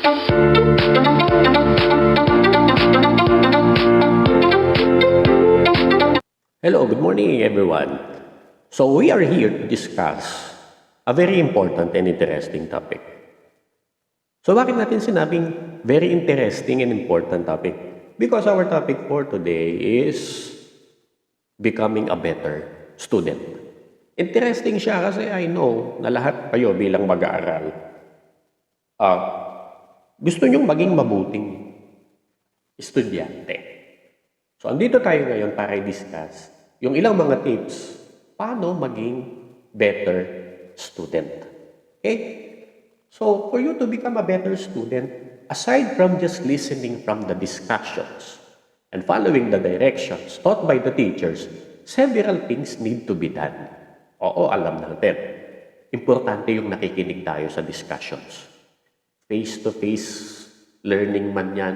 Hello, good morning everyone. So we are here to discuss a very important and interesting topic. So bakit natin sinabing very interesting and important topic? Because our topic for today is becoming a better student. Interesting siya kasi I know na lahat kayo bilang mag-aaral, ah, gusto nyong maging mabuting estudyante. So, andito tayo ngayon para i-discuss yung ilang mga tips paano maging better student. Okay? So, for you to become a better student, aside from just listening from the discussions and following the directions taught by the teachers, several things need to be done. Oo, alam natin. Importante yung nakikinig tayo sa discussions. Face-to-face learning man yan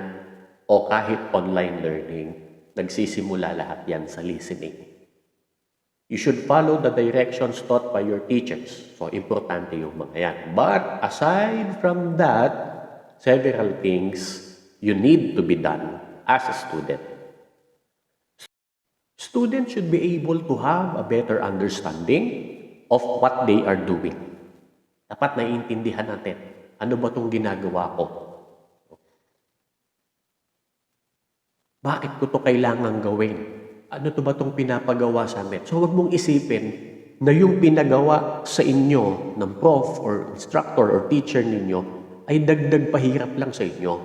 o kahit online learning, nagsisimula lahat yan sa listening. You should follow the directions taught by your teachers. So, importante yung mga yan. But aside from that, several things you need to be done as a student. Students should be able to have a better understanding of what they are doing. Dapat naiintindihan natin, ano ba itong ginagawa ko? Bakit ko to kailangan gawin? Ano to ba itong pinapagawa sa amin? So huwag mong isipin na yung pinagawa sa inyo ng prof or instructor or teacher ninyo ay dagdag pahirap lang sa inyo.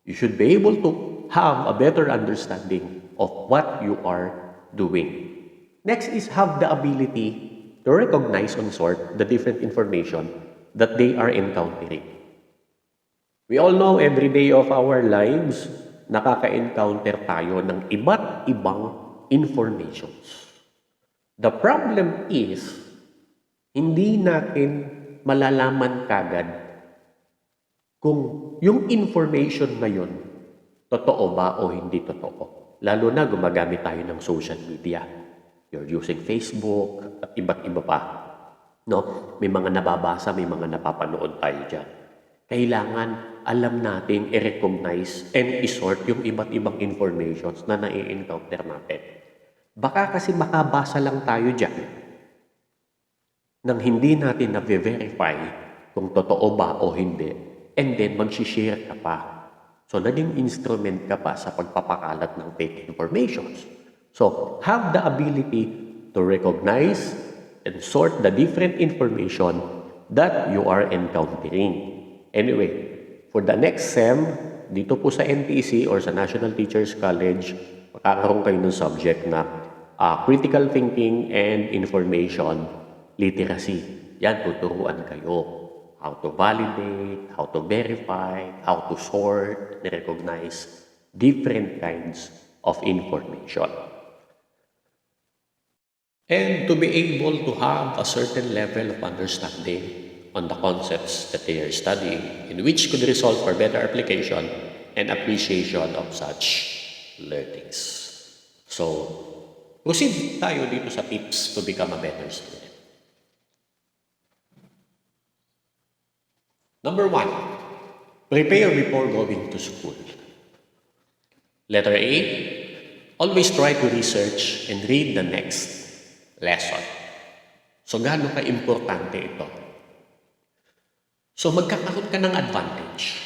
You should be able to have a better understanding of what you are doing. Next is have the ability to recognize and sort the different information that they are encountering. We all know every day of our lives, nakaka-encounter tayo ng iba't ibang informations. The problem is, hindi natin malalaman kagad kung yung information na yun, totoo ba o hindi totoo. Lalo na gumagamit tayo ng social media. You're using Facebook at iba't iba pa. No? May mga nababasa, may mga napapanood tayo dyan. Kailangan alam natin i-recognize and i-sort yung iba't ibang informations na nai-encounter natin. Baka kasi makabasa lang tayo dyan nang hindi natin na-verify kung totoo ba o hindi, and then mag-share ka pa. So, naging instrument ka pa sa pagpapakalat ng fake informations. So, have the ability to recognize and sort the different information that you are encountering. Anyway, for the next SEM, dito po sa NTC or sa National Teachers College, makakaroon kayo ng subject na critical thinking and information literacy. Yan, tuturuan kayo. How to validate, how to verify, how to sort, and recognize different kinds of information. And to be able to have a certain level of understanding on the concepts that they are studying, in which could result for better application and appreciation of such learnings. So, proceed tayo dito sa tips to become a better student. Number 1, prepare before going to school. Letter A, always try to research and read the next lesson. So, gaano ka-importante ito? So, magkakaroon ka ng advantage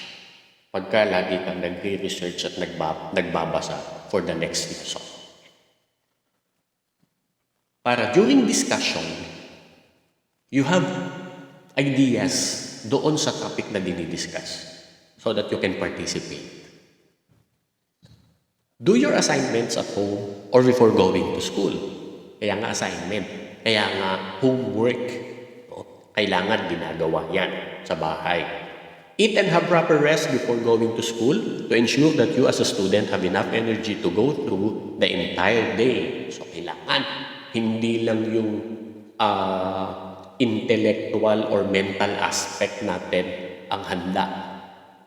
pagka lagi kang nagre-research at nagbabasa for the next lesson. Para during discussion, you have ideas doon sa topic na dinidiscuss so that you can participate. Do your assignments at home or before going to school. Kaya nga assignment, kaya nga homework. Kailangan ginagawa yan sa bahay. Eat and have proper rest before going to school to ensure that you as a student have enough energy to go through the entire day. So, kailangan hindi lang yung intellectual or mental aspect natin ang handa.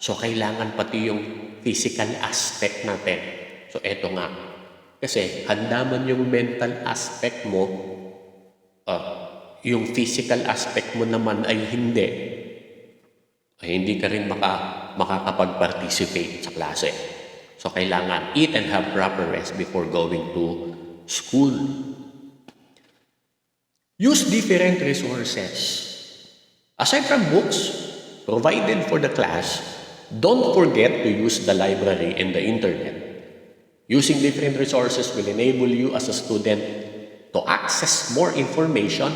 So, kailangan pati yung physical aspect natin. So, eto nga. Kasi, handa man yung mental aspect mo, yung physical aspect mo naman ay hindi, ay hindi ka rin makakapag-participate sa klase. So, kailangan eat and have proper rest before going to school. Use different resources. Aside from books provided for the class, don't forget to use the library and the internet. Using different resources will enable you as a student to access more information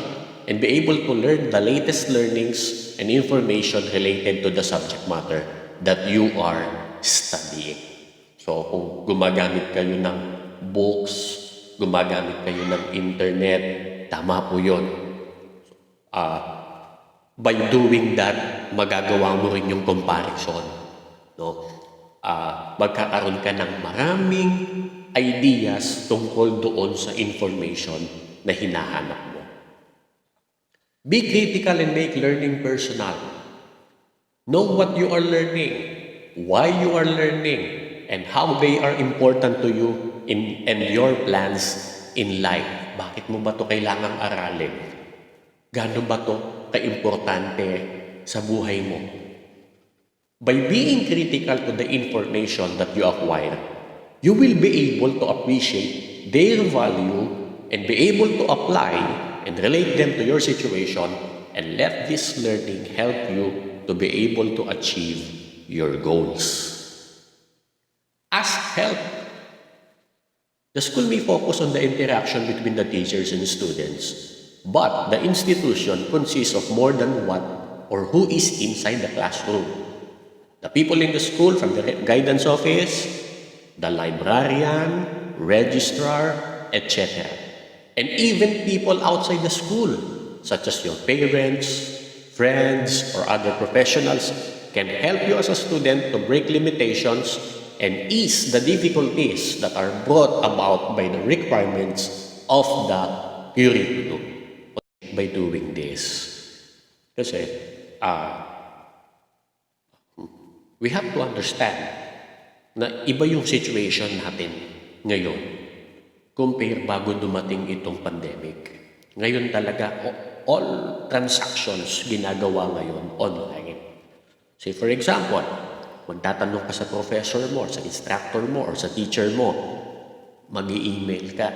and be able to learn the latest learnings and information related to the subject matter that you are studying. So, kung gumagamit kayo ng books, gumagamit kayo ng internet, tama po yun. By doing that, magagawa mo rin yung comparison. No? Magkakaroon ka ng maraming ideas tungkol doon sa information na hinahanap mo. Be critical and make learning personal. Know what you are learning, why you are learning, and how they are important to you and your plans in life. Bakit mo ba ito kailangang aralin? Gaano ba ito kaimportante sa buhay mo? By being critical to the information that you acquire, you will be able to appreciate their value and be able to apply and relate them to your situation and let this learning help you to be able to achieve your goals. Ask help. The school may focus on the interaction between the teachers and students, but the institution consists of more than what or who is inside the classroom. The people in the school, from the guidance office, the librarian, registrar, etc. And even people outside the school, such as your parents, friends, or other professionals, can help you as a student to break limitations and ease the difficulties that are brought about by the requirements of the curriculum. By doing this, kasi we have to understand na iba yung situation natin ngayon compare bago dumating itong pandemic. Ngayon talaga, all transactions ginagawa ngayon online. Say for example, magtatanong ka sa professor mo, sa instructor mo, or sa teacher mo, mag-i-email ka.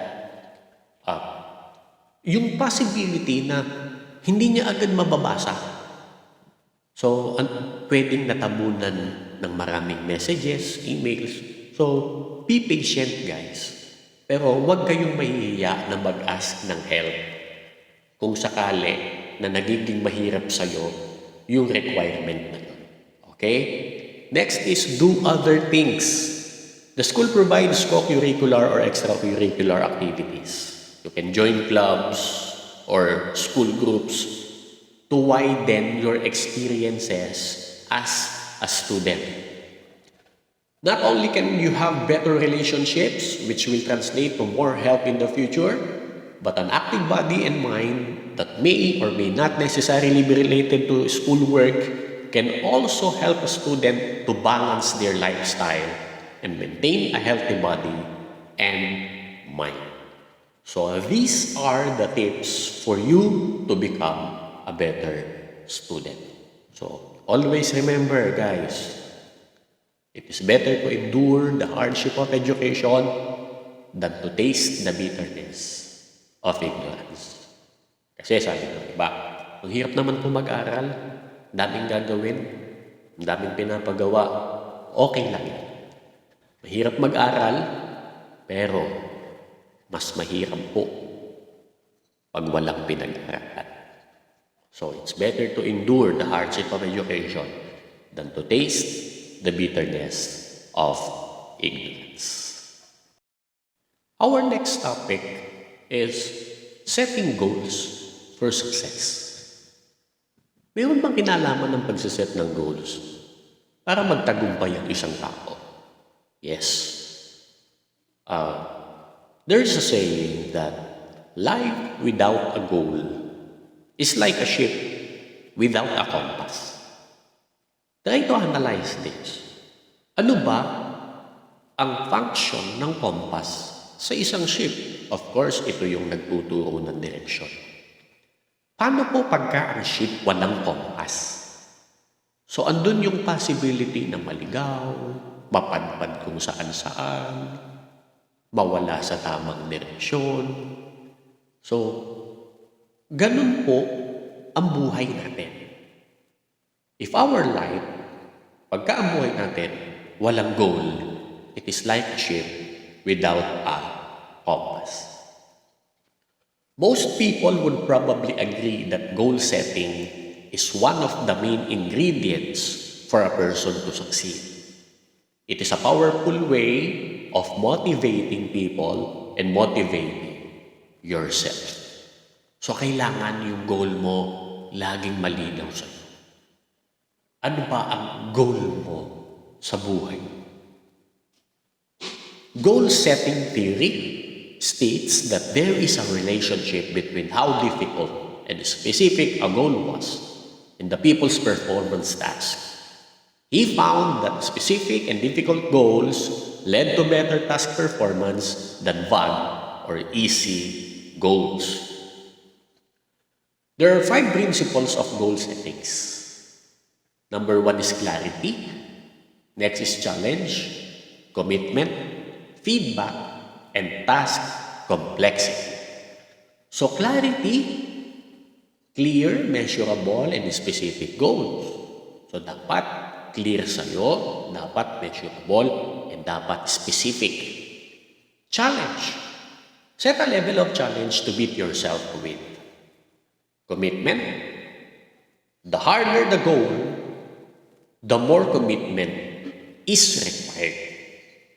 Yung possibility na hindi niya agad mababasa. So, pwedeng natabunan ng maraming messages, emails. So, be patient guys. Pero huwag kayong mahihiya na mag-ask ng help kung sakali na nagiging mahirap sa'yo yung requirement na yun. Okay? Next is do other things. The school provides co-curricular or extracurricular activities. You can join clubs or school groups to widen your experiences as a student. Not only can you have better relationships, which will translate to more help in the future, but an active body and mind that may or may not necessarily be related to schoolwork can also help a student to balance their lifestyle and maintain a healthy body and mind. So these are the tips for you to become a better student. So always remember guys, it is better to endure the hardship of education than to taste the bitterness of ignorance. Kasi sabi ng iba, ang hirap naman po mag-aral, daming gagawin, daming pinapagawa, okay lang yan. Mahirap mag-aral, pero mas mahirap po pag walang pinag-aralan. So it's better to endure the hardship of education than to taste the bitterness of ignorance. Our next topic is setting goals for success. Mayroon bang kinalaman ng pagsiset ng goals para magtagumpay ang isang tao? Yes. There is a saying that life without a goal is like a ship without a compass. Try to analyze this. Ano ba ang function ng compass sa isang ship? Of course, ito yung nagtuturo ng direksyon. Paano po pagka ang ship walang compass? So, andun yung possibility na maligaw, mapadpad kung saan-saan, mawala sa tamang direksyon. So, ganun po ang buhay natin. If our life, pagka ang buhay natin, walang goal, it is like a ship without a compass. Most people would probably agree that goal setting is one of the main ingredients for a person to succeed. It is a powerful way of motivating people and motivating yourself. So, kailangan yung goal mo laging malinaw sa'yo. Ano ba ang goal mo sa buhay? Goal setting theory states that there is a relationship between how difficult and specific a goal was in the people's performance task. He found that specific and difficult goals led to better task performance than vague or easy goals. There are 5 principles of goal settings. Number 1 is clarity. Next is challenge, commitment, feedback, and task complexity. So clarity, clear, measurable, and specific goals. So dapat clear sa'yo, dapat measurable, and dapat specific. Challenge. Set a level of challenge to beat yourself with. Commitment. The harder the goal, the more commitment is required.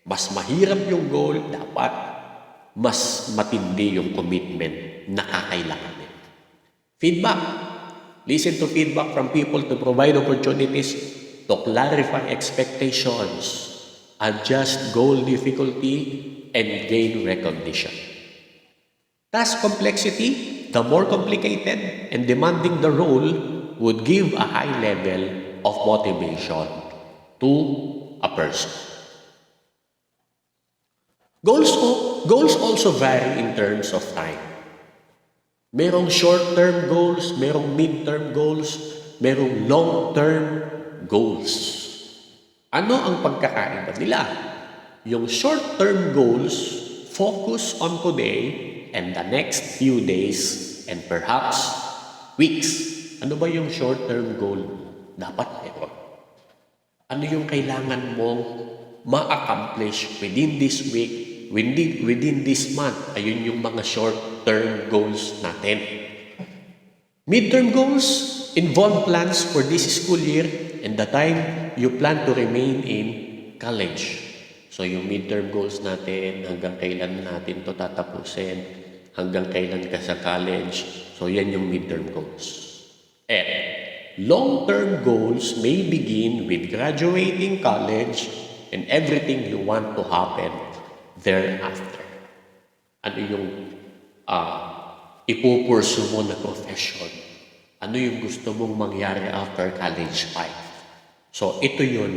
Mas mahirap yung goal, dapat mas matindi yung commitment na kakailanganin. Feedback. Listen to feedback from people to provide opportunities to clarify expectations, adjust goal difficulty, and gain recognition. Task complexity. The more complicated and demanding the role would give a high level of motivation to a person. Goals also vary in terms of time. Merong short-term goals, merong mid-term goals, merong long-term goals. Ano ang pagkakaiba nila? Yung short-term goals focus on today and the next few days and perhaps weeks. Ano ba yung short-term goal mo? Dapat meron. Ano yung kailangan mong ma-accomplish within this week, within this month? Ayun yung mga short-term goals natin. Mid-term goals involve plans for this school year and the time you plan to remain in college. So yung mid-term goals natin, hanggang kailan natin to tatapusin, hanggang kailan ka sa college. So yan yung mid-term goals. And long-term goals may begin with graduating college and everything you want to happen thereafter. Ano yung ipupursu mo na profession? Ano yung gusto mong mangyari after college life? So ito yun,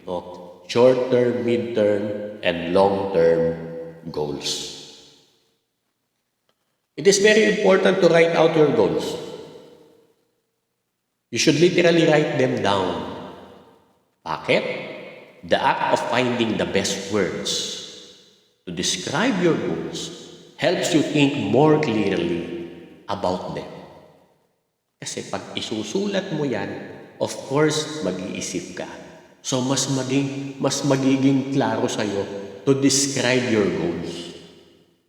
no? Short-term, mid-term, and long-term goals. It is very important to write out your goals. You should literally write them down. Bakit? The act of finding the best words to describe your goals helps you think more clearly about them. Kasi pag isusulat mo yan, of course, mag-iisip ka. So, mas magiging klaro sa'yo to describe your goals.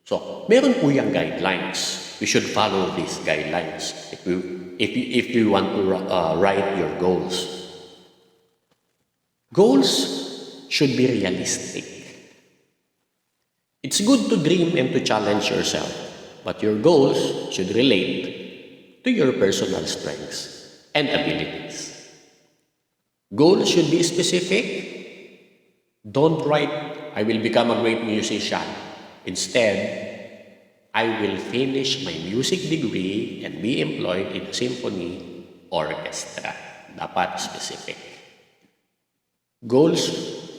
So, meron po yung guidelines. We should follow these guidelines if you want to write your goals. Goals should be realistic. It's good to dream and to challenge yourself, but your goals should relate to your personal strengths and abilities. Goals should be specific. Don't write, I will become a great musician. Instead, I will finish my music degree and be employed in a symphony orchestra. Dapat specific. Goals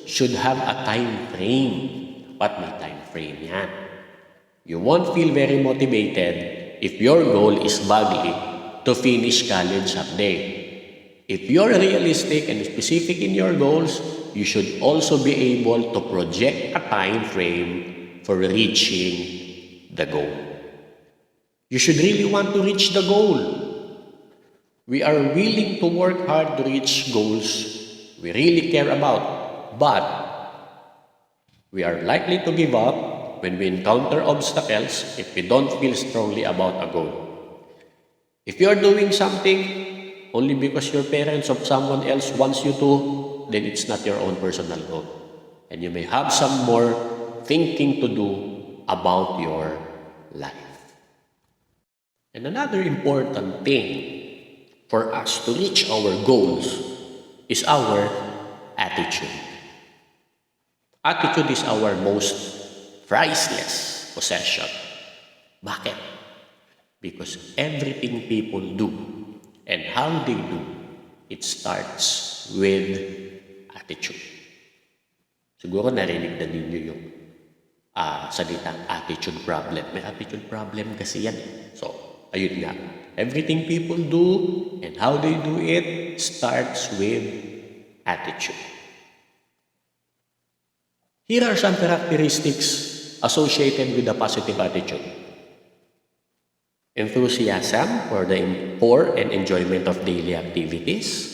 should have a time frame. Dapat may time frame yan. You won't feel very motivated if your goal is vaguely to finish college someday. If you're realistic and specific in your goals, you should also be able to project a time frame for reaching the goal. You should really want to reach the goal. We are willing to work hard to reach goals we really care about, but we are likely to give up when we encounter obstacles if we don't feel strongly about a goal. If you are doing something only because your parents or someone else wants you to, then it's not your own personal goal. And you may have some more thinking to do about your life. And another important thing for us to reach our goals is our attitude. Attitude is our most priceless possession. Bakit? Because everything people do and how they do, it starts with attitude. Siguro narinig na ninyo yung salitang attitude problem. May attitude problem kasi yan. So, ayun nga. Everything people do and how they do it starts with attitude. Here are some characteristics associated with a positive attitude. Enthusiasm for and enjoyment of daily activities.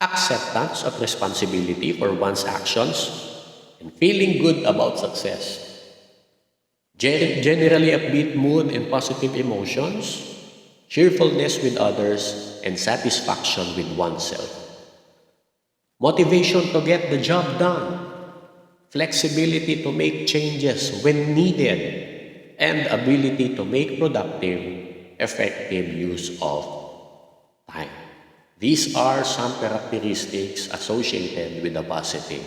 Acceptance of responsibility for one's actions and feeling good about success. Generally upbeat mood and positive emotions, cheerfulness with others, and satisfaction with oneself. Motivation to get the job done, flexibility to make changes when needed, and ability to make productive, effective use of time. These are some characteristics associated with a positive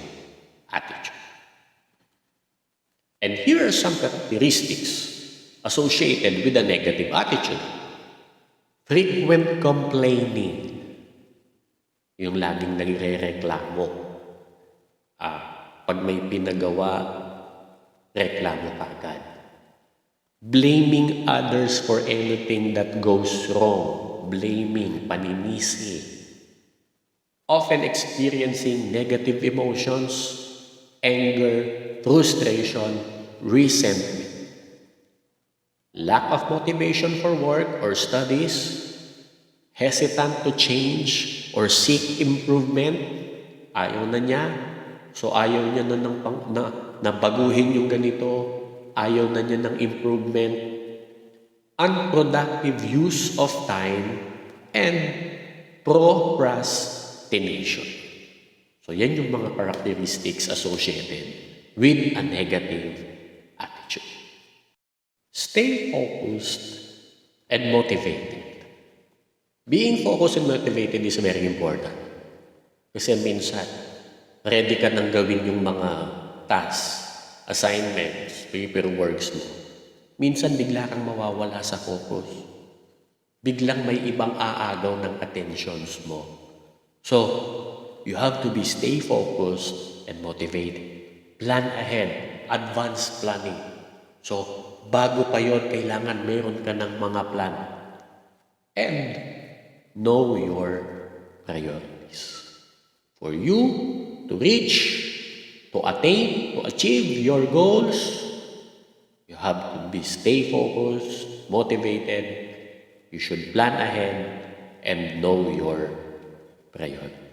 attitude. And here are some characteristics associated with a negative attitude. Frequent complaining. Yung laging nagre-reklamo. Pag may pinagawa, reklamo kagad. Blaming others for anything that goes wrong. Blaming, paninisi. Often experiencing negative emotions, anger, frustration, resentment. Lack of motivation for work or studies, hesitant to change or seek improvement. Ayaw na niya. So ayaw niya na baguhin yung ganito. Ayaw na niya ng improvement. Unproductive use of time and procrastination. So yan yung mga characteristics associated with a negative attitude. Stay focused and motivated. Being focused and motivated is very important. Kasi minsan, ready ka nang gawin yung mga tasks, assignments, paperworks mo. Minsan bigla kang mawawala sa focus. Biglang may ibang aagaw ng attentions mo. So, you have to stay focused and motivated. Plan ahead, advanced planning. So, bago pa yon, kailangan meron ka ng mga plan. And know your priorities. For you to reach, to attain, to achieve your goals, you have to stay focused, motivated. You should plan ahead and know your priorities.